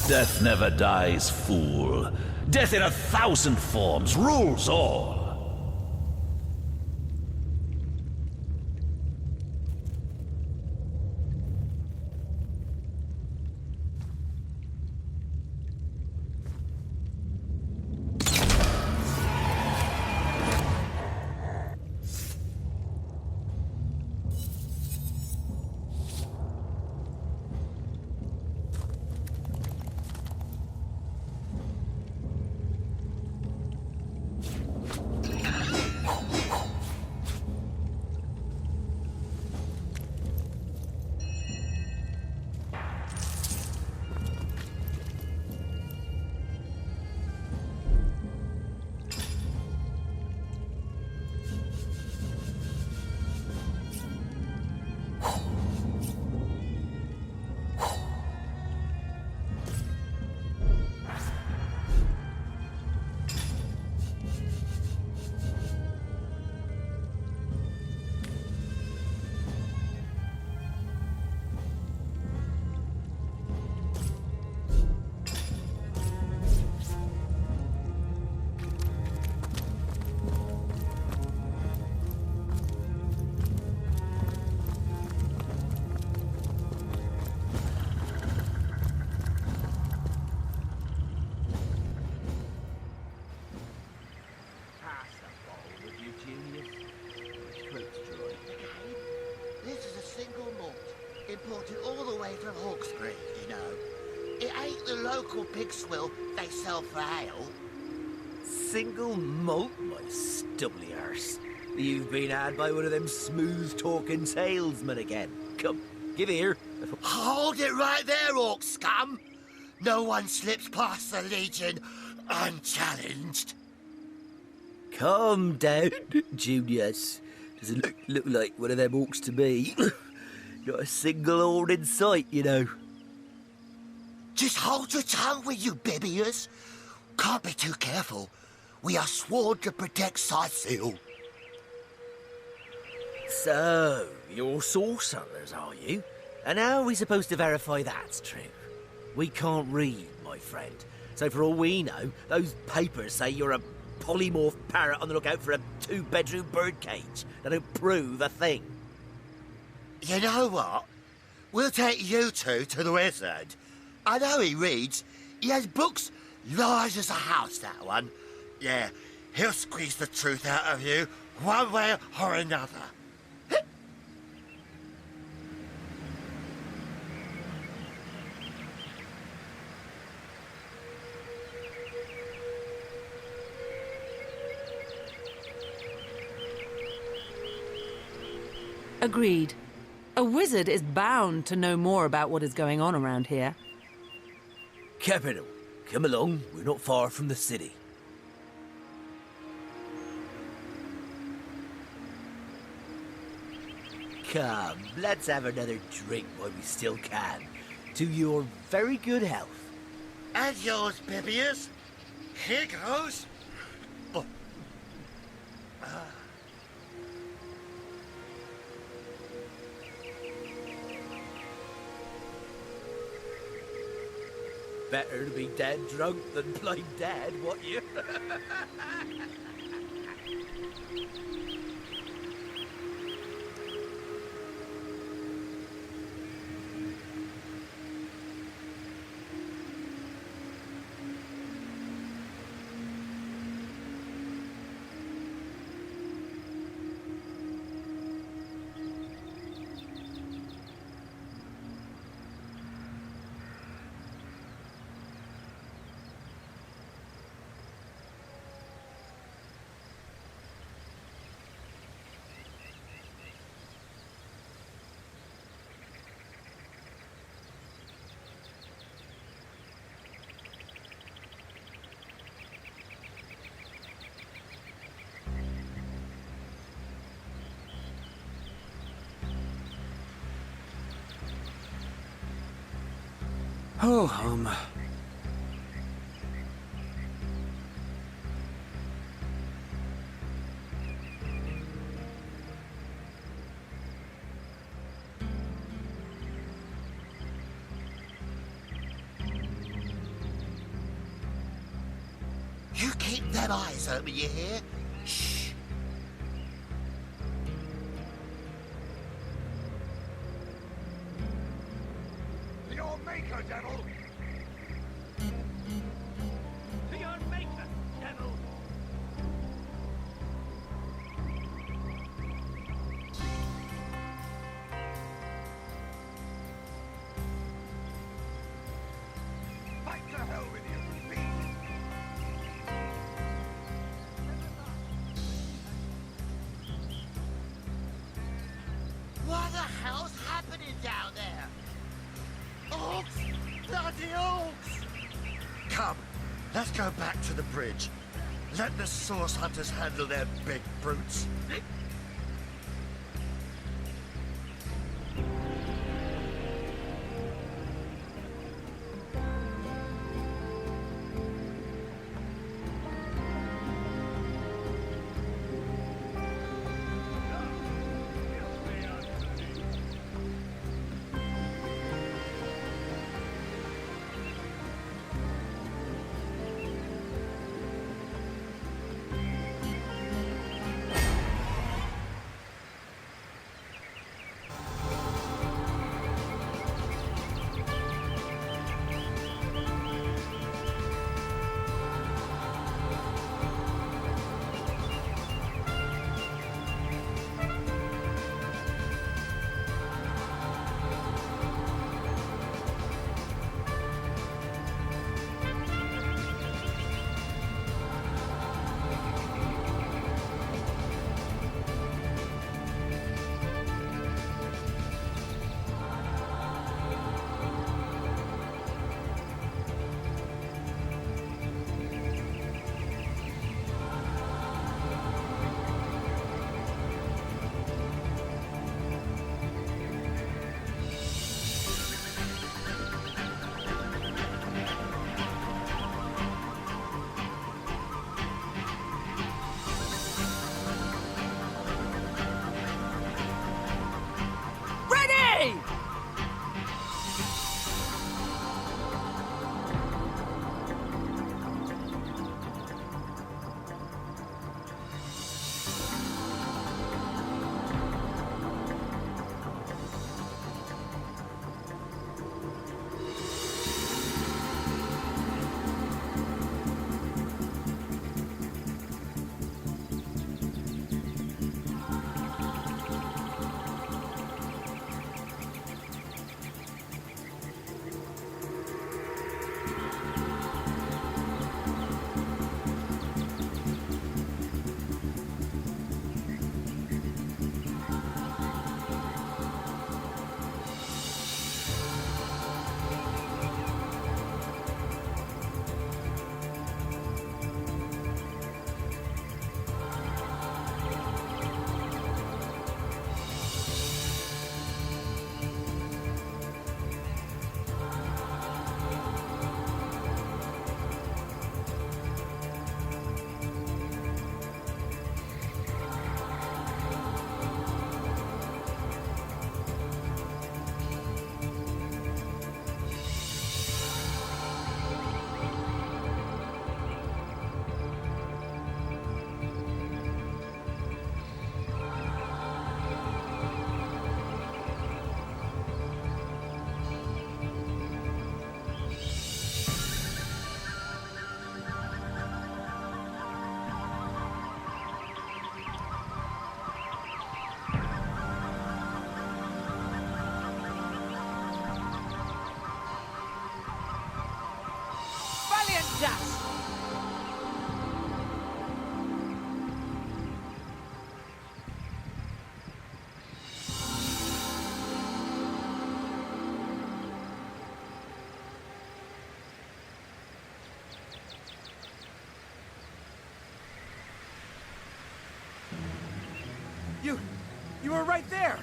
Death never dies, fool. Death in 1,000 forms rules all. Imported all the way from Hawkesbury, you know. It ain't the local pig swill they sell for ale. Single malt, my stubbly arse. You've been had by one of them smooth-talking salesmen again. Come, give here. Hold it right there, orc scum! No one slips past the Legion unchallenged. Calm down, Junius. Doesn't look like one of them orcs to me. Not a single horn in sight, you know. Just hold your tongue with you, Bibius. Can't be too careful. We are sworn to protect Scythiel. So, you're sorcerers, are you? And how are we supposed to verify that's true? We can't read, my friend. So for all we know, those papers say you're a polymorph parrot on the lookout for a 2-bedroom birdcage. They don't prove a thing. You know what? We'll take you two to the wizard. I know he reads. He has books large as a house, that one. Yeah, he'll squeeze the truth out of you, one way or another. Agreed. A wizard is bound to know more about what is going on around here. Capital. Come along, we're not far from the city. Come, let's have another drink while we still can. To your very good health. And yours, Bibius. Here goes. Oh. Better to be dead drunk than blind dead, what you? Oh, Them eyes open, you hear? Shh. Your maker, devil! To your maker, devil! Fight to hell with you, beast! What the hell's happening down there? Orcs! Bloody orcs! Come, let's go back to the bridge. Let the source hunters handle their big brutes. Ready! Just. You were right there!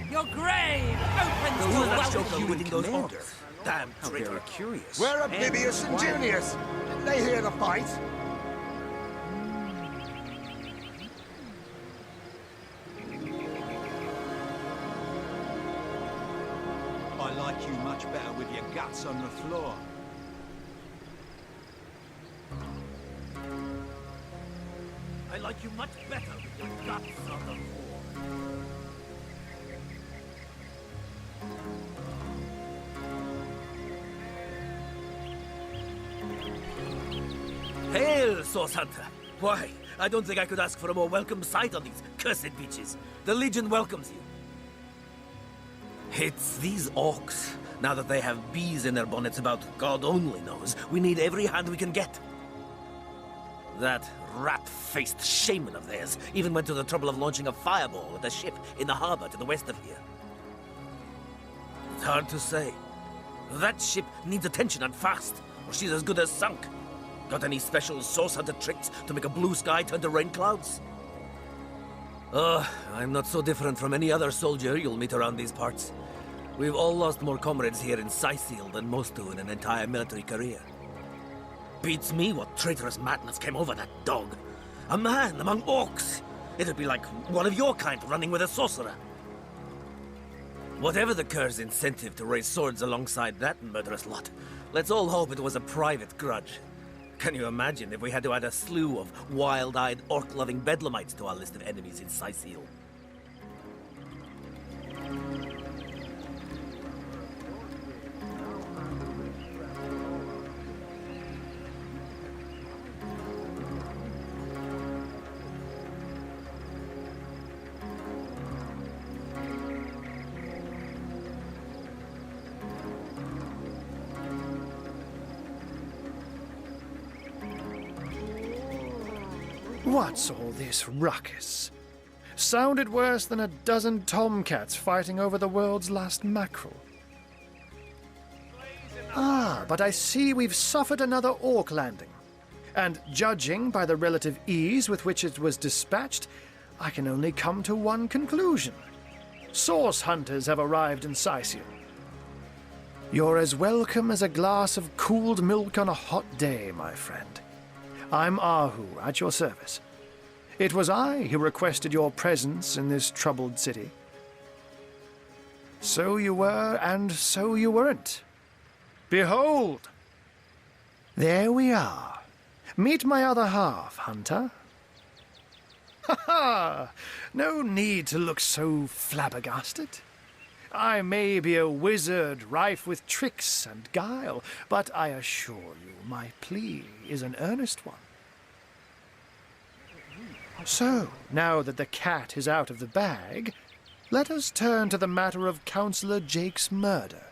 Your grave opens to welcome you, Commander. damn How traitor. very curious. Where are Bibius and Junius? Didn't they hear the fight? I like you much better with your guts on the floor. I like you much better with your guts on the floor. Hail, Source Hunter! Why, I don't think I could ask for a more welcome sight on these cursed beaches. The Legion welcomes you. It's these orcs. Now that they have bees in their bonnets about God only knows, we need every hand we can get. That rat-faced shaman of theirs even went to the trouble of launching a fireball at a ship in the harbor to the west of here. It's hard to say. That ship needs attention and fast, or she's as good as sunk. Got any special Source Hunter tricks to make a blue sky turn to rain clouds? I'm not so different from any other soldier you'll meet around these parts. We've all lost more comrades here in Sicil than most do in an entire military career. Beats me what traitorous madness came over that dog. A man among orcs. It'd be like one of your kind running with a sorcerer. Whatever the cur's incentive to raise swords alongside that murderous lot, let's all hope it was a private grudge. Can you imagine if we had to add a slew of wild-eyed, orc-loving bedlamites to our list of enemies in Sicil? What's all this ruckus? Sounded worse than a dozen tomcats fighting over the world's last mackerel. Ah, but I see we've suffered another orc landing. And judging by the relative ease with which it was dispatched, I can only come to one conclusion. Source hunters have arrived in Sicil. You're as welcome as a glass of cooled milk on a hot day, my friend. I'm Ahu, at your service. It was I who requested your presence in this troubled city. So you were, and so you weren't. Behold! There we are. Meet my other half, Hunter. Ha ha! No need to look so flabbergasted. I may be a wizard rife with tricks and guile, but I assure you my plea is an earnest one. So, now that the cat is out of the bag, let us turn to the matter of Councillor Jake's murder.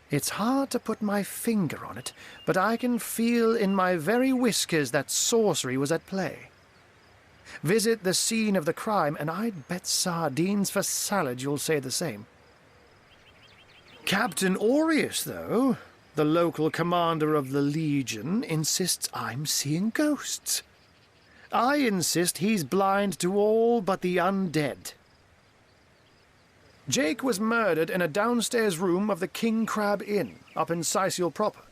It's hard to put my finger on it, but I can feel in my very whiskers that sorcery was at play. Visit the scene of the crime, and I'd bet sardines for salad you'll say the same. Captain Aureus, though, the local commander of the Legion, insists I'm seeing ghosts. I insist he's blind to all but the undead. Jake was murdered in a downstairs room of the King Crab Inn, up in Sicil proper.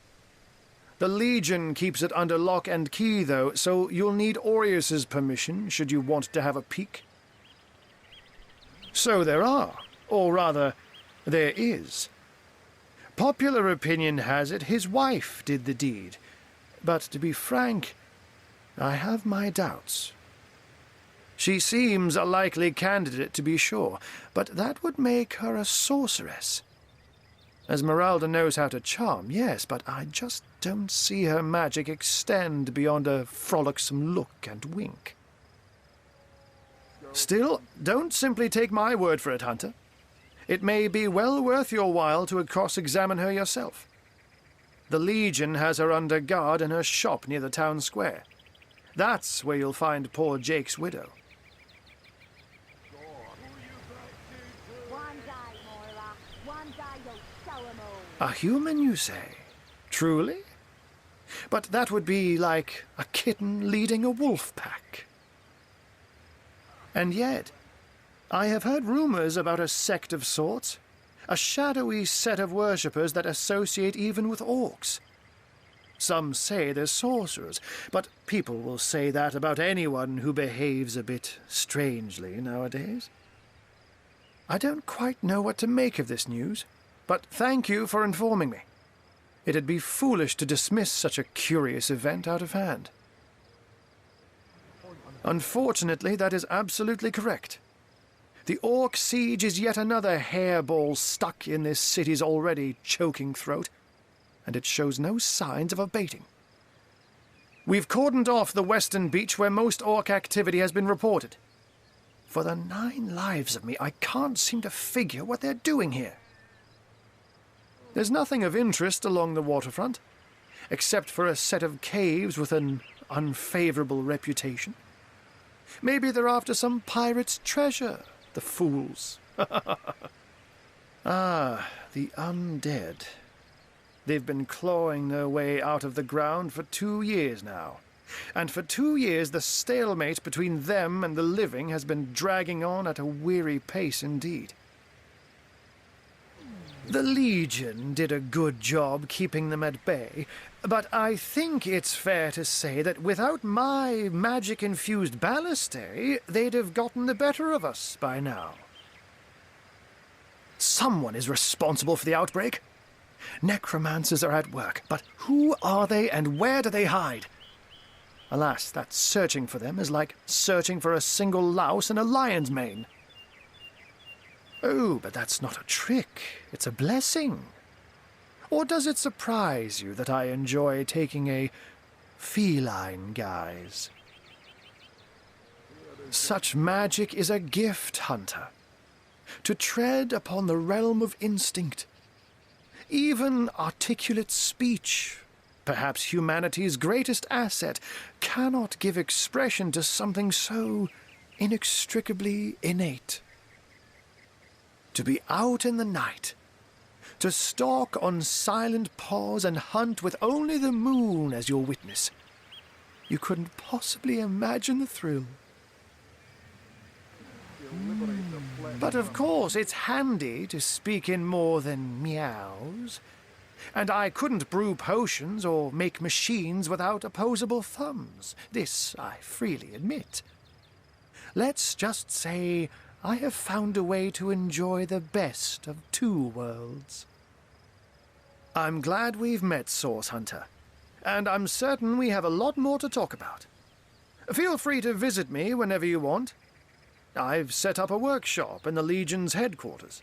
The Legion keeps it under lock and key, though, so you'll need Aureus's permission should you want to have a peek. So there are, or rather, there is. Popular opinion has it his wife did the deed, but to be frank, I have my doubts. She seems a likely candidate, to be sure, but that would make her a sorceress. Esmeralda knows how to charm, yes, but I just don't see her magic extend beyond a frolicsome look and wink. Still, don't simply take my word for it, Hunter. It may be well worth your while to cross-examine her yourself. The Legion has her under guard in her shop near the town square. That's where you'll find poor Jake's widow. A human, you say? Truly? But that would be like a kitten leading a wolf pack. And yet, I have heard rumors about a sect of sorts. a shadowy set of worshippers that associate even with orcs. Some say they're sorcerers, but people will say that about anyone who behaves a bit strangely nowadays. I don't quite know what to make of this news, but thank you for informing me. It'd be foolish to dismiss such a curious event out of hand. Unfortunately, that is absolutely correct. The Orc siege is yet another hairball stuck in this city's already choking throat, and it shows no signs of abating. We've cordoned off the western beach where most Orc activity has been reported. For the 9 lives of me, I can't seem to figure what they're doing here. There's nothing of interest along the waterfront, except for a set of caves with an unfavorable reputation. Maybe they're after some pirate's treasure, the fools. Ah, the undead. They've been clawing their way out of the ground for 2 years now. And for 2 years the stalemate between them and the living has been dragging on at a weary pace indeed. The Legion did a good job keeping them at bay, but I think it's fair to say that without my magic-infused ballistae, they'd have gotten the better of us by now. Someone is responsible for the outbreak. Necromancers are at work, but who are they and where do they hide? Alas, that searching for them is like searching for a single louse in a lion's mane. Oh, but that's not a trick. It's a blessing. Or does it surprise you that I enjoy taking a feline guise? Such magic is a gift, Hunter. To tread upon the realm of instinct. Even articulate speech, perhaps humanity's greatest asset, cannot give expression to something so inextricably innate. To be out in the night, to stalk on silent paws and hunt with only the moon as your witness. You couldn't possibly imagine the thrill. But of course, it's handy to speak in more than meows. And I couldn't brew potions or make machines without opposable thumbs. This I freely admit. Let's just say I have found a way to enjoy the best of 2 worlds. I'm glad we've met, Source Hunter, and I'm certain we have a lot more to talk about. Feel free to visit me whenever you want. I've set up a workshop in the Legion's headquarters.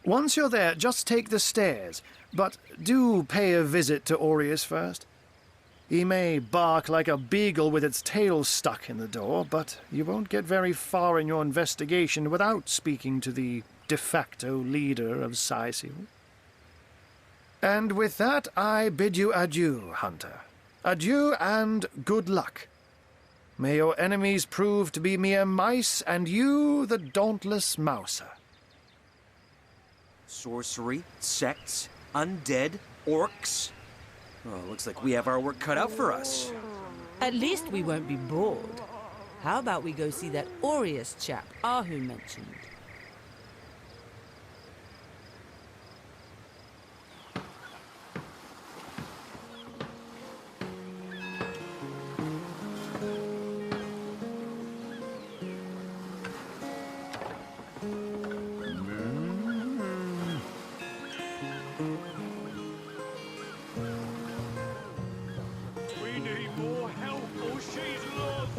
Once you're there, just take the stairs, but do pay a visit to Aureus first. He may bark like a beagle with its tail stuck in the door, but you won't get very far in your investigation without speaking to the de facto leader of Sysil. And with that, I bid you adieu, Hunter. Adieu and good luck. May your enemies prove to be mere mice, and you the dauntless mouser. Sorcery, sects, undead, orcs. Well, looks like we have our work cut out for us. At least we won't be bored. How about we go see that Aureus chap Ahu mentioned? We need more help or she's lost.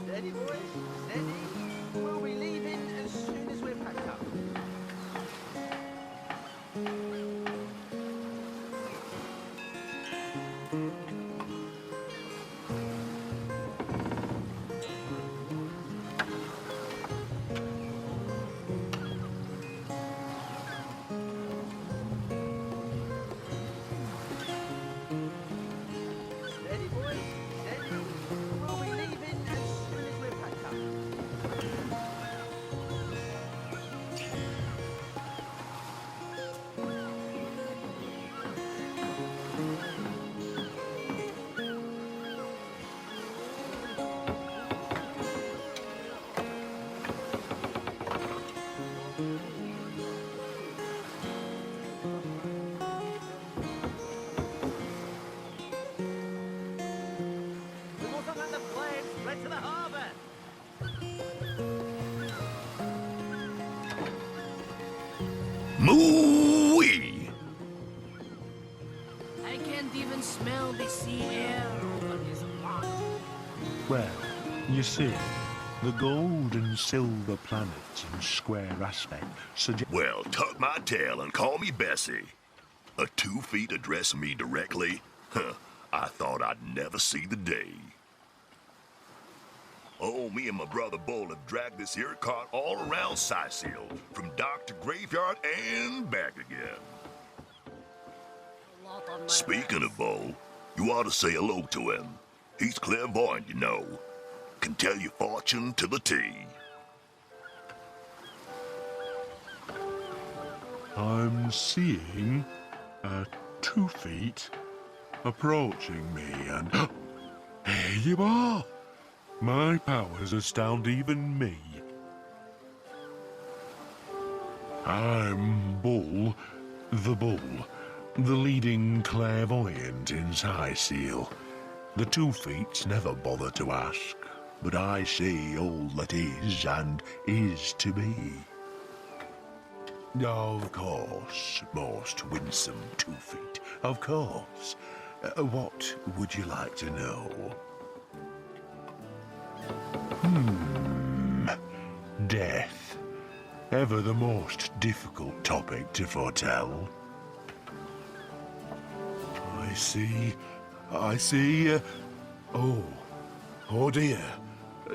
Steady, boys, steady. We'll be leaving as soon as we're packed up. Steady, boys, steady. We'll be leaving as soon Moo-wee! I can't even smell the sea air over this rock. Well, you see, the gold and silver planets in square aspect suggest... Well, tuck my tail and call me Bessie. A 2 feet addressing me directly? Huh, I thought I'd never see the day. Oh, me and my brother Bull have dragged this here cart all around Sightseal, from dock to graveyard and back again. Speaking of Bull, you ought to say hello to him. He's clairvoyant, you know. Can tell your fortune to the T. I'm seeing 2 feet approaching me and... Here you are! My powers astound even me. I'm Bull, the leading clairvoyant in Sightseal. The 2 feets never bother to ask, but I see all that is and is to be. Of course, most winsome 2 feet, of course. What would you like to know? Death. Ever the most difficult topic to foretell. I see. Oh dear.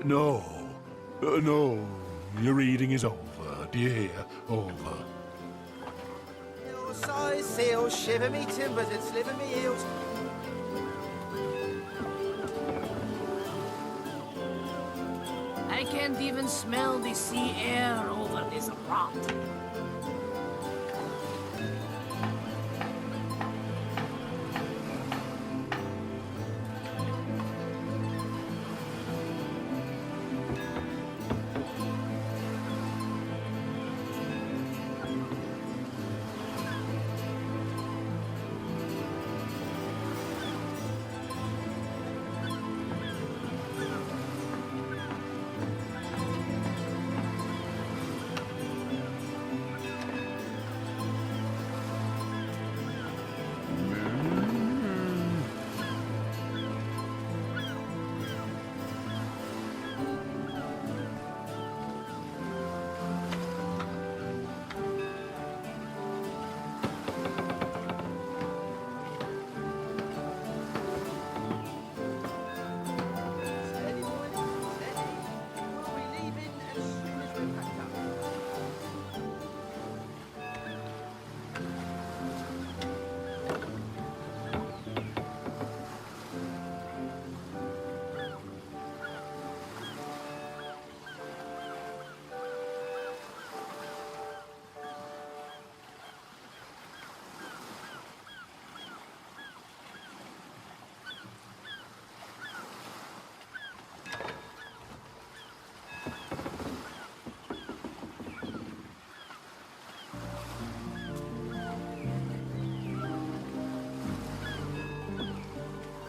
No. No. Your reading is over, dear. Over. Oh, Sightseal, shiver me timbers and sliver me heels. I can't even smell the sea air over this rock.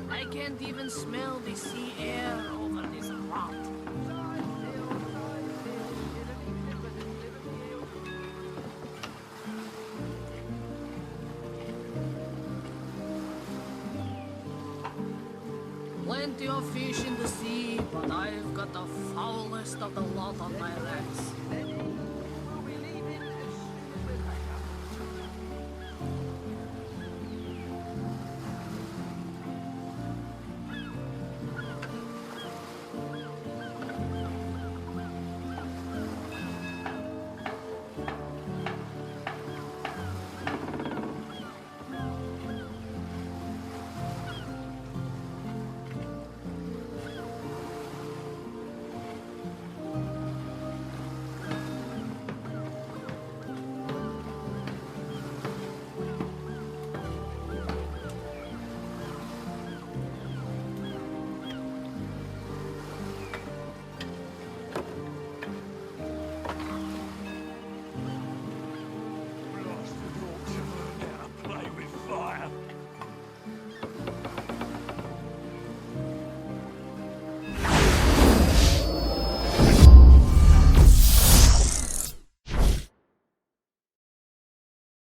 I can't even smell the sea air over this rock. Plenty of fish in the sea, but I've got the foulest of the lot on my legs.